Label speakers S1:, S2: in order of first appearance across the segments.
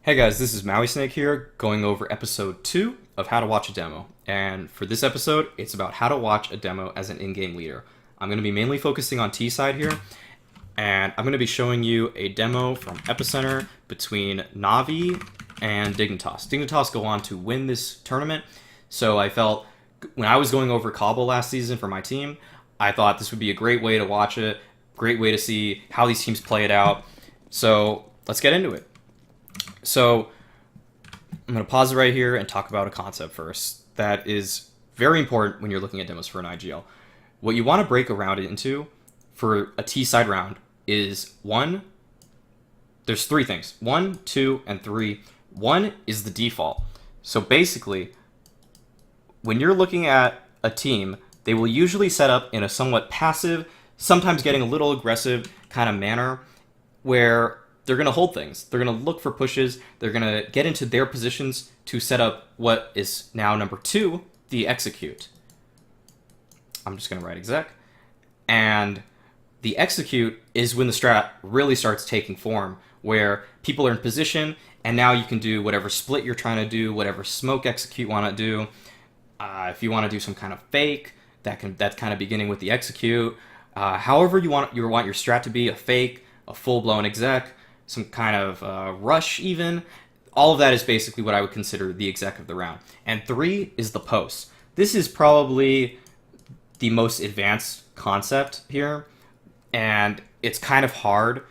S1: Hey guys, this is Maui Snake here, going over episode 2 of How to Watch a Demo. And for this episode, it's about how to watch a demo as an in-game leader. I'm going to be mainly focusing on T-side here, and I'm going to be showing you a demo from Epicenter between Navi and Dignitas. Dignitas go on to win this tournament, so I felt when I was going over Cobble last season for my team, I thought this would be a great way to watch it, great way to see how these teams play it out. So let's get into it. So I'm going to pause it right here and talk about a concept first that is very important when you're looking at demos for an IGL. What you want to break a round into for a T-side round is one, there's three things. 1, 2, and 3. 1 is the default. So basically, when you're looking at a team, they will usually set up in a somewhat passive, sometimes getting a little aggressive kind of manner where they're going to hold things. They're going to look for pushes. They're going to get into their positions to set up what is now number 2, the execute. I'm just going to write exec. And the execute is when the strat really starts taking form, where people are in position, and now you can do whatever split you're trying to do, whatever smoke execute you want to do. If you want to do some kind of fake, that's kind of beginning with the execute. However you want your strat to be, a fake, a full-blown exec, some kind of rush even. All of that is basically what I would consider the exec of the round. And 3 is the post. This is probably the most advanced concept here, and it's kind of hard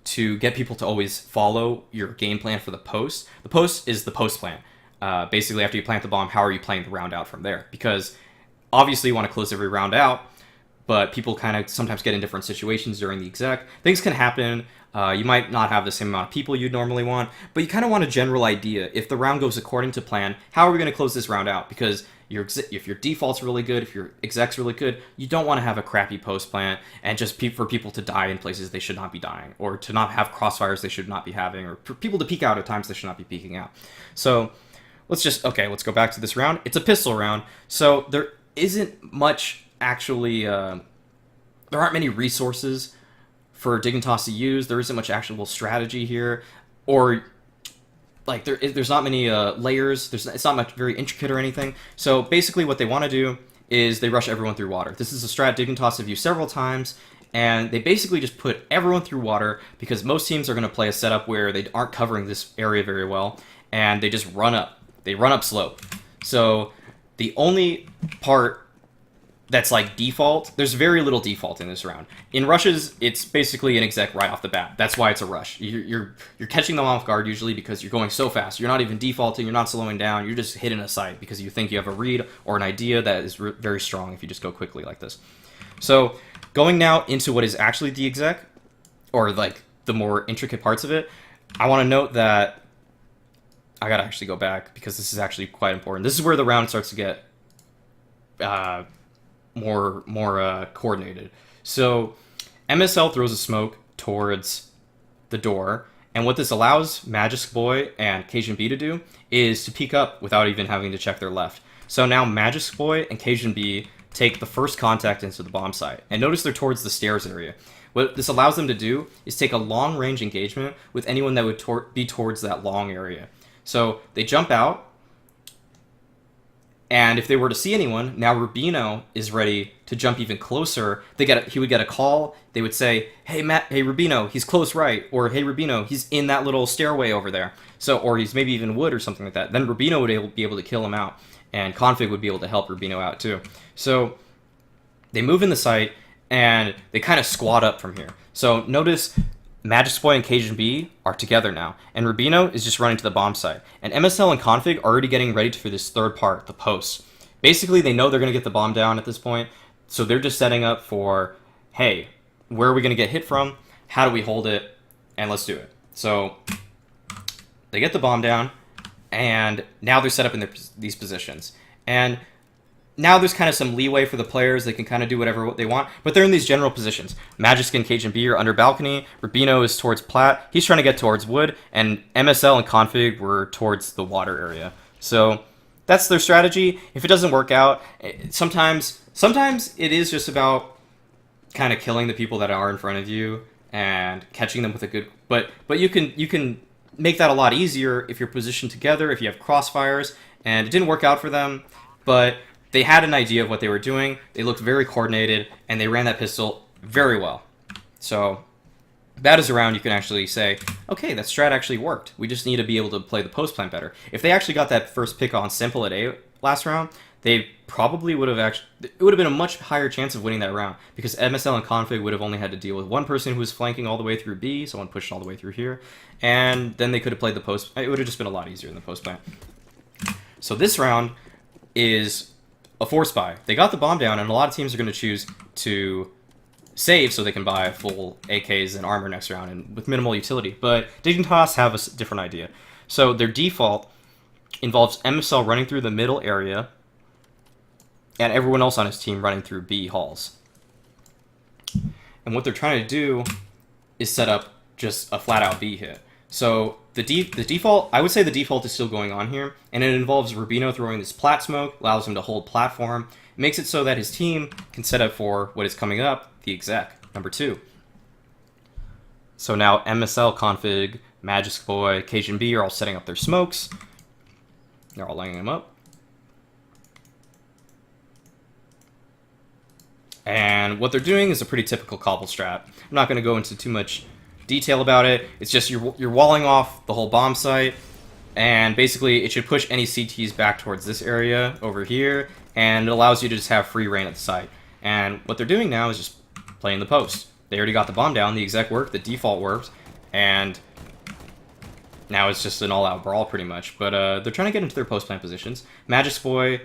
S1: to get people to always follow your game plan for the post. The post is the post plan. Basically, after you plant the bomb, how are you playing the round out from there? Because obviously you want to close every round out, but people kind of sometimes get in different situations during the exec. Things can happen. You might not have the same amount of people you'd normally want, but you kind of want a general idea. If the round goes according to plan, how are we going to close this round out? Because if your default's really good, if your exec's really good, you don't want to have a crappy post plan and just for people to die in places they should not be dying, or to not have crossfires they should not be having, or for people to peek out at times they should not be peeking out. So let's go back to this round. It's a pistol round, so there isn't much actually. There aren't many resources for Dignitas to use. There isn't much actual strategy here, or like there's not many layers. It's not much very intricate or anything. So basically, what they want to do is they rush everyone through water. This is a strat Dignitas have used several times, and they basically just put everyone through water because most teams are going to play a setup where they aren't covering this area very well, and they just run up. They run up slope. So the only part that's like default, there's very little default in this round. In rushes, it's basically an exec right off the bat. That's why it's a rush. You're catching them off guard usually because you're going so fast. You're not even defaulting, you're not slowing down, you're just hitting a sight because you think you have a read or an idea that is very strong if you just go quickly like this. So going now into what is actually the exec, or like the more intricate parts of it, I want to note that I gotta actually go back because this is actually quite important. This is where the round starts to get more coordinated. So MSL throws a smoke towards the door, and what this allows Magisk Boy and Cajun B to do is to peek up without even having to check their left. So now Magisk Boy and Cajun B take the first contact into the bomb site, and notice they're towards the stairs area. What this allows them to do is take a long range engagement with anyone that would be towards that long area. So they jump out, and if they were to see anyone, now Rubino is ready to jump even closer. He would get a call. They would say, "Hey Rubino, he's close right," or "Hey Rubino, he's in that little stairway over there." So, or he's maybe even wood or something like that. Then Rubino would be able to kill him out, and Config would be able to help Rubino out too. So they move in the site, and they kind of squat up from here. So notice Magisk Boy and Cajun B are together now, and Rubino is just running to the bomb site. And MSL and Config are already getting ready for this third part, the post. Basically, they know they're going to get the bomb down at this point, so they're just setting up for, hey, where are we going to get hit from? How do we hold it? And let's do it. So they get the bomb down, and now they're set up in these positions. And now there's kind of some leeway for the players. They can kind of do whatever they want, but they're in these general positions. Magisk and Cajun B are under balcony. Rubino is towards plat. He's trying to get towards wood, and MSL and Config were towards the water area. So that's their strategy. If it doesn't work out, sometimes it is just about kind of killing the people that are in front of you and catching them with a good. But you can make that a lot easier if you're positioned together, if you have crossfires, and it didn't work out for them, but they had an idea of what they were doing, they looked very coordinated, and they ran that pistol very well. So that is a round you can actually say, okay, that strat actually worked. We just need to be able to play the post plant better. If they actually got that first pick on simple at A last round, they probably would have it would have been a much higher chance of winning that round, because MSL and Config would have only had to deal with one person who was flanking all the way through B, someone pushed all the way through here, and then they could have played the post. It would have just been a lot easier in the post plant. So this round is a force buy. They got the bomb down, and a lot of teams are going to choose to save so they can buy full AKs and armor next round and with minimal utility. But Dignitas have a different idea. So their default involves MSL running through the middle area and everyone else on his team running through B halls. And what they're trying to do is set up just a flat-out B hit. So the default, I would say the default is still going on here, and it involves Rubino throwing this plat smoke, allows him to hold platform, makes it so that his team can set up for what is coming up, the exec, number 2. So now MSL, Config, Magisk Boy, Cajun B are all setting up their smokes. They're all lining them up. And what they're doing is a pretty typical cobble strat. I'm not going to go into too much detail about it. It's just you're walling off the whole bomb site, and basically it should push any CTs back towards this area over here, and it allows you to just have free reign at the site. And what they're doing now is just playing the post. They already got the bomb down, the exec worked, the default worked, and now it's just an all-out brawl pretty much. But they're trying to get into their post-plant positions. Magisk Boy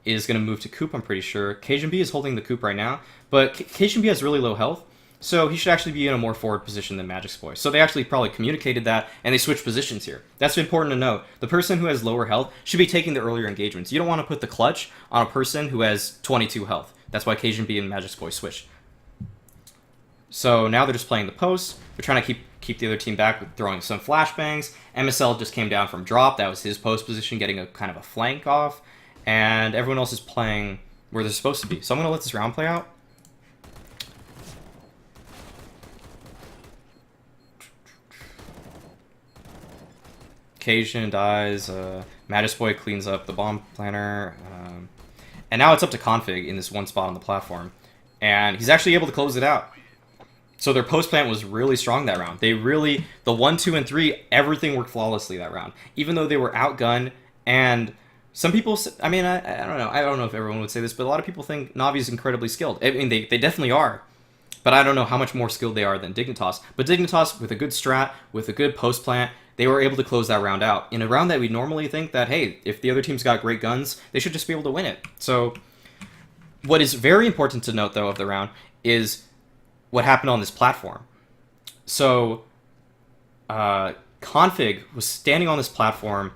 S1: is going to move to Coop, I'm pretty sure. Cajun B is holding the Coop right now, but Cajun B has really low health, so he should actually be in a more forward position than Magisk Boy. So they actually probably communicated that, and they switched positions here. That's important to note. The person who has lower health should be taking the earlier engagements. You don't want to put the clutch on a person who has 22 health. That's why Cajun B and Magisk Boy switched. So now they're just playing the post. They're trying to keep the other team back with throwing some flashbangs. MSL just came down from drop. That was his post position, getting a kind of a flank off. And everyone else is playing where they're supposed to be. So I'm going to let this round play out. Cajun dies. Magisk Boy cleans up the bomb planner. And now it's up to Config in this one spot on the platform. And he's actually able to close it out. So their post plant was really strong that round. They really, the 1, 2, and 3, everything worked flawlessly that round. Even though they were outgunned, and some people, I mean, I don't know. I don't know if everyone would say this, but a lot of people think Na'Vi is incredibly skilled. I mean, they definitely are. But I don't know how much more skilled they are than Dignitas. But Dignitas, with a good strat, with a good post plant, they were able to close that round out. In a round that we normally think that, hey, if the other team's got great guns, they should just be able to win it. So what is very important to note, though, of the round is what happened on this platform. So Config was standing on this platform,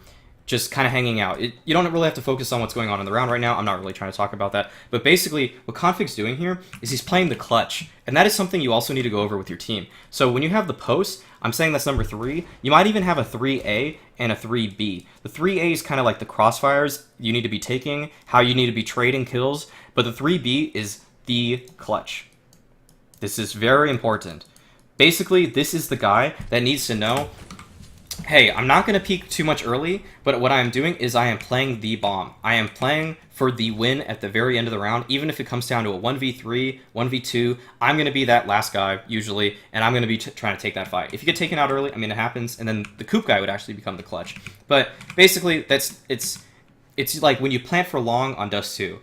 S1: just kind of hanging out. You don't really have to focus on what's going on in the round right now. I'm not really trying to talk about that. But basically, what Config's doing here is he's playing the clutch. And that is something you also need to go over with your team. So when you have the post, I'm saying that's number 3. You might even have a 3A and a 3B. The 3A is kind of like the crossfires you need to be taking, how you need to be trading kills. But the 3B is the clutch. This is very important. Basically, this is the guy that needs to know, hey, I'm not going to peek too much early, but what I'm doing is I am playing the bomb. I am playing for the win at the very end of the round, even if it comes down to a 1v3, 1v2, I'm going to be that last guy, usually, and I'm going to be trying to take that fight. If you get taken out early, I mean, it happens, and then the Coop guy would actually become the clutch. But basically, it's like when you plant for long on Dust 2,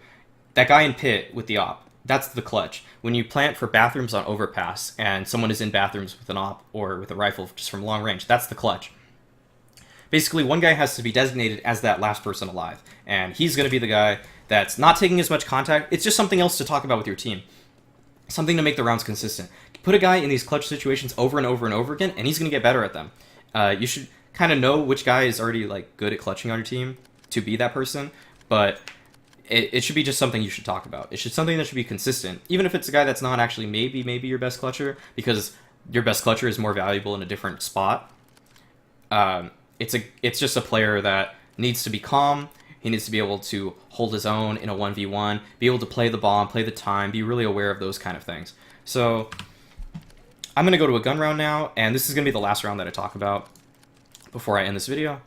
S1: that guy in pit with the op, that's the clutch. When you plant for bathrooms on overpass, and someone is in bathrooms with an op or with a rifle just from long range, that's the clutch. Basically, one guy has to be designated as that last person alive, and he's going to be the guy that's not taking as much contact. It's just something else to talk about with your team. Something to make the rounds consistent. Put a guy in these clutch situations over and over and over again, and he's going to get better at them. You should kind of know which guy is already like good at clutching on your team to be that person, but it should be just something you should talk about. It should something that should be consistent, even if it's a guy that's not actually maybe your best clutcher, because your best clutcher is more valuable in a different spot. It's just a player that needs to be calm. He needs to be able to hold his own in a 1v1, be able to play the bomb, play the time, be really aware of those kind of things. So I'm going to go to a gun round now, and this is going to be the last round that I talk about. before I end this video.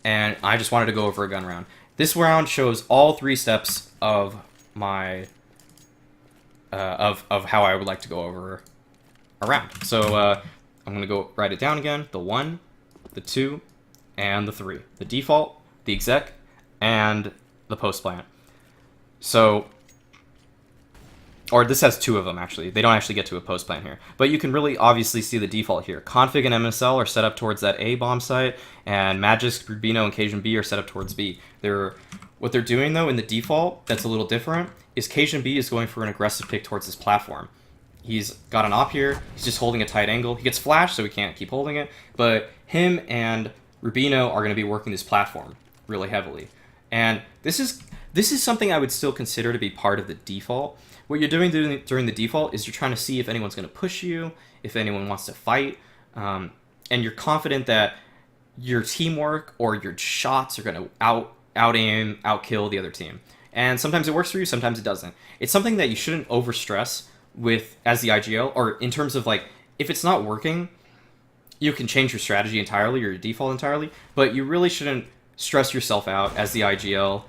S1: And I just wanted to go over a gun round. This round shows all 3 steps of my of how I would like to go over a round. So I'm gonna go write it down again: the 1, the 2, and the 3. The default, the exec, and the post plant. So, or this has 2 of them actually. They don't actually get to a post plant here, but you can really obviously see the default here. Config and MSL are set up towards that A bomb site, and Magisk, Rubino, and Cajun B are set up towards B. What they're doing though in the default that's a little different is Cajun B is going for an aggressive pick towards his platform. He's got an op here. He's just holding a tight angle. He gets flashed, so he can't keep holding it. But him and Rubino are going to be working this platform really heavily, and this is something I would still consider to be part of the default. What you're doing during the default is you're trying to see if anyone's going to push you, if anyone wants to fight, and you're confident that your teamwork or your shots are going to out-aim, out-kill the other team. And sometimes it works for you, sometimes it doesn't. It's something that you shouldn't over-stress with as the IGL, or in terms of like, if it's not working, you can change your strategy entirely or your default entirely, but you really shouldn't stress yourself out as the IGL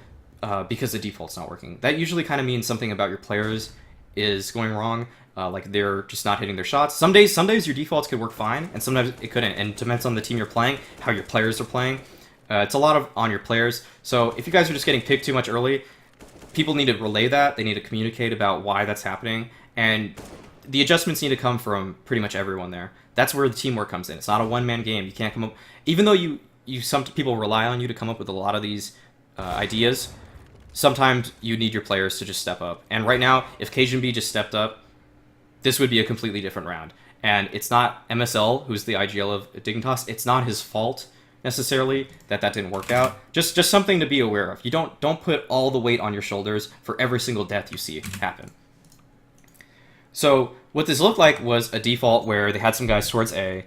S1: because the default's not working. That usually kind of means something about your players is going wrong, like they're just not hitting their shots. Some days your defaults could work fine, and sometimes it couldn't, and it depends on the team you're playing, how your players are playing. It's a lot on your players, so if you guys are just getting picked too much early, people need to relay that, they need to communicate about why that's happening, and the adjustments need to come from pretty much everyone there. That's where the teamwork comes in. It's not a one-man game. You can't come up, even though some people rely on you to come up with a lot of these ideas, sometimes you need your players to just step up. And right now, if Cajun B just stepped up, this would be a completely different round. And it's not MSL, who's the IGL of Dignitas, it's not his fault necessarily that didn't work out. Just something to be aware of. You don't put all the weight on your shoulders for every single death you see happen. So what this looked like was a default where they had some guys towards A,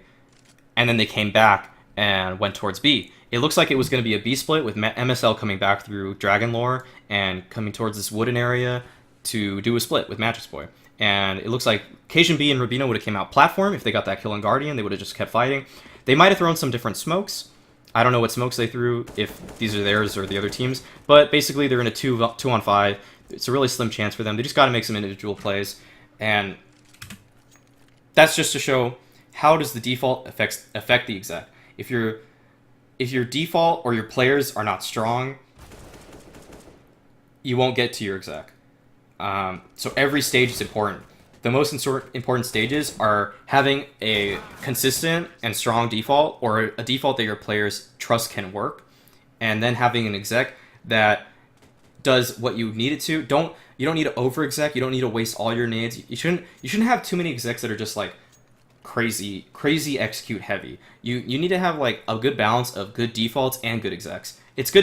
S1: and then they came back and went towards B. It looks like it was going to be a B split with MSL coming back through Dragon Lore and coming towards this wooden area to do a split with Magisk Boy. And it looks like Cajun B and Rubino would have came out platform if they got that kill on Guardian. They would have just kept fighting. They might have thrown some different smokes. I don't know what smokes they threw, if these are theirs or the other teams. But basically, they're in a 2-on-5. It's a really slim chance for them. They just got to make some individual plays. And that's just to show how does the default affect the exec. If your default or your players are not strong, you won't get to your exec. So every stage is important. The most important stages are having a consistent and strong default, or a default that your players trust can work, and then having an exec that does what you need it to. You don't need to over exec. You don't need to waste all your nades. You shouldn't have too many execs that are just like crazy execute heavy. You need to have like a good balance of good defaults and good execs. It's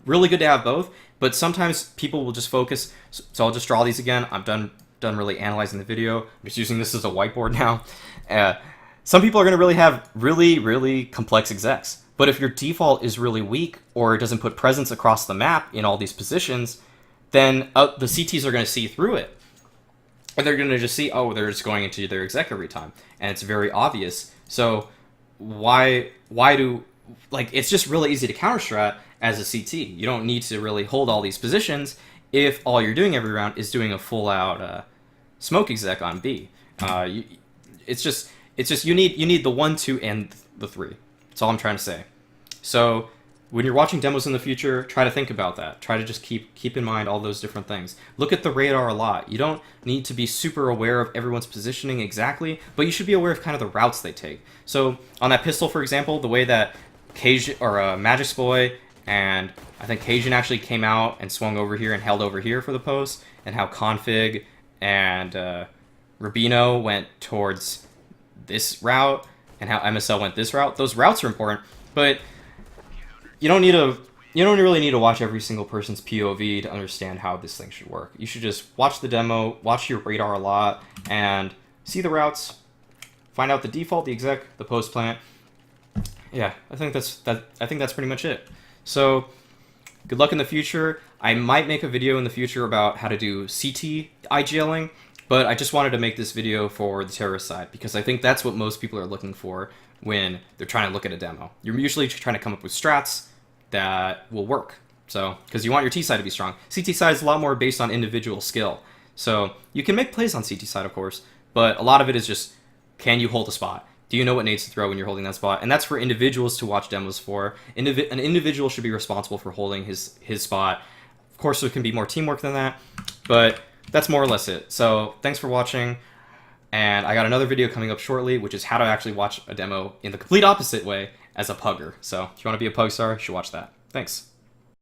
S1: really good to have both, but sometimes people will just focus. So I'll just draw these again. I'm done really analyzing the video. I'm just using this as a whiteboard now. Some people are going to really have really complex execs, but if your default is really weak or it doesn't put presence across the map in all these positions, then the CTs are going to see through it. And they're going to just see, oh, they're just going into their exec every time. And it's very obvious. So why do, like, it's just really easy to counter-strat as a CT. You don't need to really hold all these positions if all you're doing every round is doing a full-out smoke exec on B. It's just you need the 1, 2, and the 3. That's all I'm trying to say. So when you're watching demos in the future, try to think about that. Try to just keep in mind all those different things. Look at the radar a lot. You don't need to be super aware of everyone's positioning exactly, but you should be aware of kind of the routes they take. So on that pistol, for example, the way that Cajun or Magisk Boy and I think Cajun actually came out and swung over here and held over here for the post, and how Config and Rubino went towards this route, and how MSL went this route. Those routes are important, but you don't really need to watch every single person's POV to understand how this thing should work. You should just watch the demo, watch your radar a lot, and see the routes, find out the default, the exec, the post plant. Yeah, I think that's pretty much it. So good luck in the future. I might make a video in the future about how to do CT IGLing, but I just wanted to make this video for the terrorist side because I think that's what most people are looking for when they're trying to look at a demo. You're usually trying to come up with strats that will work. So, because you want your T side to be strong. CT side is a lot more based on individual skill. So, you can make plays on CT side, of course, but a lot of it is just, can you hold a spot? Do you know what nades to throw when you're holding that spot? And that's for individuals to watch demos for. An individual should be responsible for holding his spot. Of course, there can be more teamwork than that, but that's more or less it. So, thanks for watching. And I got another video coming up shortly, which is how to actually watch a demo in the complete opposite way as a pugger. So if you want to be a pug star, you should watch that. Thanks.